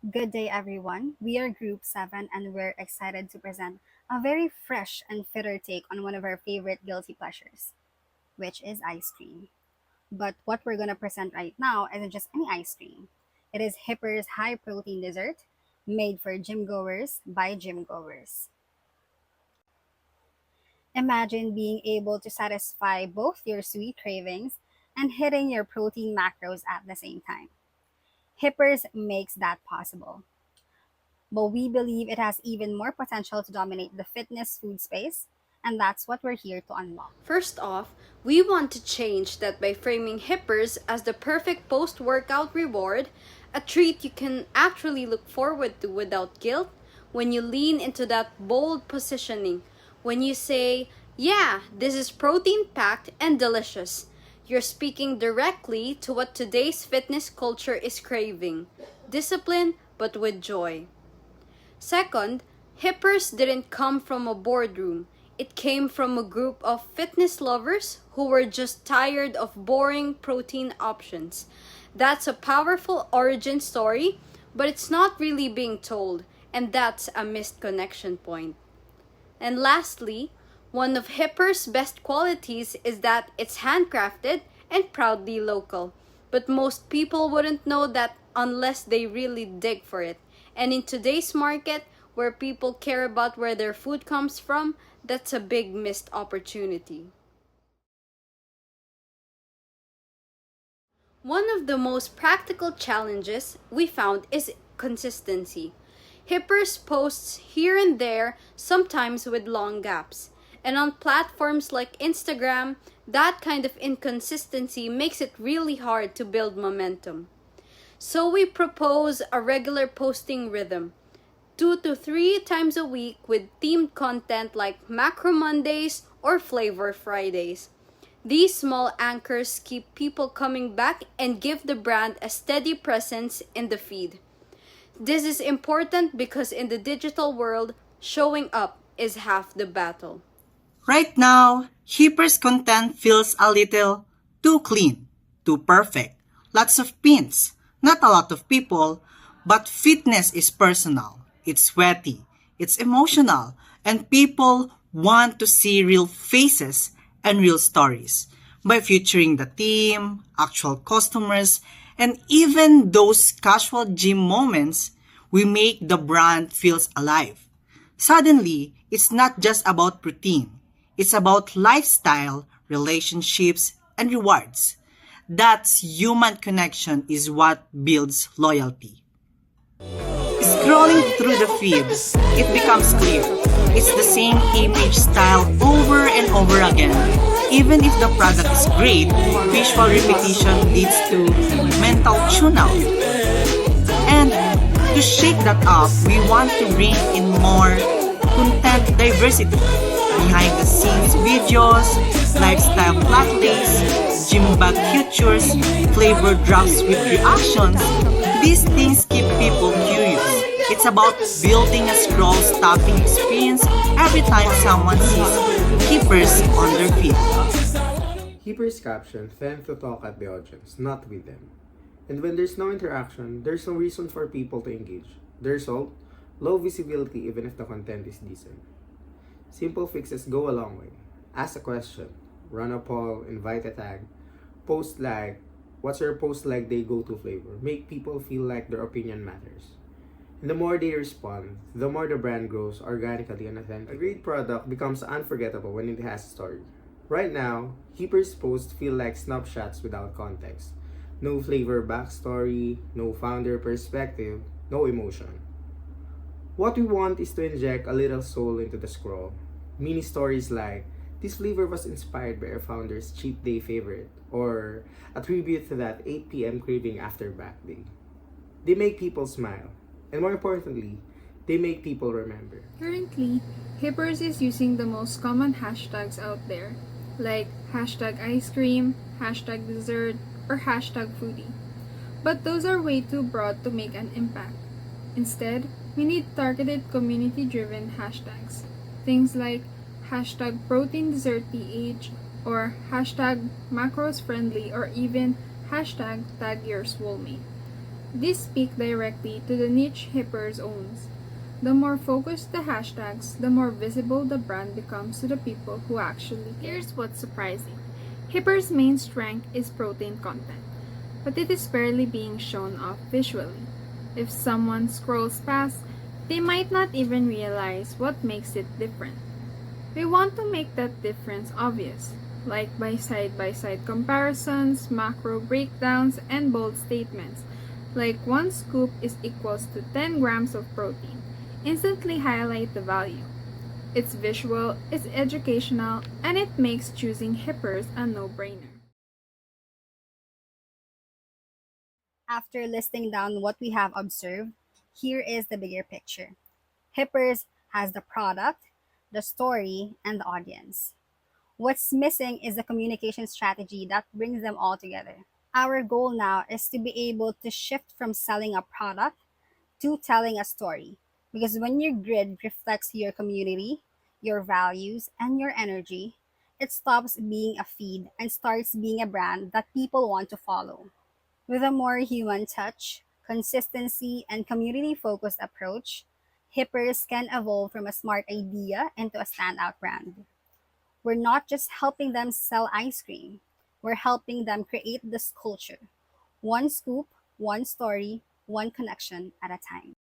Good day, everyone. We are Group 7 and we're excited to present a very fresh and fitter take on one of our favorite guilty pleasures, which is ice cream. But what we're going to present right now isn't just any ice cream, it is Hipper's high protein dessert made for gym goers by gym goers. Imagine being able to satisfy both your sweet cravings and hitting your protein macros at the same time. Hippers makes that possible. But we believe it has even more potential to dominate the fitness food space, and that's what we're here to unlock. First off, we want to change that by framing hippers as the perfect post workout reward, a treat you can actually look forward to without guilt when you lean into that bold positioning. When you say, yeah, this is protein packed and delicious, you're speaking directly to what today's fitness culture is craving discipline, but with joy. Second, Hippers didn't come from a boardroom. It came from a group of fitness lovers who were just tired of boring protein options. That's a powerful origin story, but it's not really being told, and that's a missed connection point. And lastly, one of Hipper's best qualities is that it's handcrafted and proudly local. But most people wouldn't know that unless they really dig for it. And in today's market, where people care about where their food comes from, that's a big missed opportunity. One of the most practical challenges we found is consistency. Hippers posts here and there, sometimes with long gaps. And on platforms like Instagram, that kind of inconsistency makes it really hard to build momentum. So we propose a regular posting rhythm, 2 to 3 times a week with themed content like Macro Mondays or Flavor Fridays. These small anchors keep people coming back and give the brand a steady presence in the feed. This is important because in the digital world, showing up is half the battle. Right now, Hipper's content feels a little too clean, too perfect. Lots of pins, not a lot of people, but fitness is personal. It's sweaty, it's emotional, and people want to see real faces and real stories. By featuring the team, actual customers, and even those casual gym moments, we make the brand feels alive. Suddenly, it's not just about routine. It's about lifestyle, relationships, and rewards. That's human connection is what builds loyalty. Scrolling through the feeds, it becomes clear. It's the same image style over and over again. Even if the product is great, visual repetition leads to mental tune-out. And to shake that up, we want to bring in more content diversity. Behind the scenes videos, lifestyle playlists, gym bag futures, flavor drops with reactions. These things keep people curious. It's about building a scroll-stopping experience every time someone sees keepers on their feed. Keeper's captions tend to talk at the audience, not with them. And when there's no interaction, there's no reason for people to engage. The result, low visibility even if the content is decent. Simple fixes go a long way. Ask a question, run a poll, invite a tag, post like, what's your post like they go to flavor? Make people feel like their opinion matters. And the more they respond, the more the brand grows organically and authentically. A great product becomes unforgettable when it has a story. Right now, Keeper's posts feel like snapshots without context. No flavor backstory, no founder perspective, no emotion. What we want is to inject a little soul into the scroll. Mini stories like, this flavor was inspired by our founder's cheat day favorite, or a tribute to that 8 p.m. craving after back day. They make people smile, and more importantly, they make people remember. Currently, Hippers is using the most common hashtags out there, like hashtag ice cream, hashtag dessert, or hashtag foodie. But those are way too broad to make an impact. Instead, we need targeted community-driven hashtags. Things like hashtag protein dessert PH or hashtag macros friendly or even hashtag tag your soulmate. These speak directly to the niche Hippers owns. The more focused the hashtags, the more visible the brand becomes to the people who actually care. Here's what's surprising. Hipper's main strength is protein content, but it is barely being shown off visually. If someone scrolls past, they might not even realize what makes it different. We want to make that difference obvious, like by side comparisons, macro breakdowns, and bold statements, like one scoop is equals to 10 grams of protein. Instantly highlight the value. It's visual, it's educational, and it makes choosing Hippers a no-brainer. After listing down what we have observed, here is the bigger picture. Hippers has the product, the story, and the audience. What's missing is a communication strategy that brings them all together. Our goal now is to be able to shift from selling a product to telling a story. Because when your grid reflects your community, your values, and your energy, it stops being a feed and starts being a brand that people want to follow. With a more human touch, consistency, and community focused approach, Hippers can evolve from a smart idea into a standout brand. We're not just helping them sell ice cream, we're helping them create this culture. One scoop, one story, one connection at a time.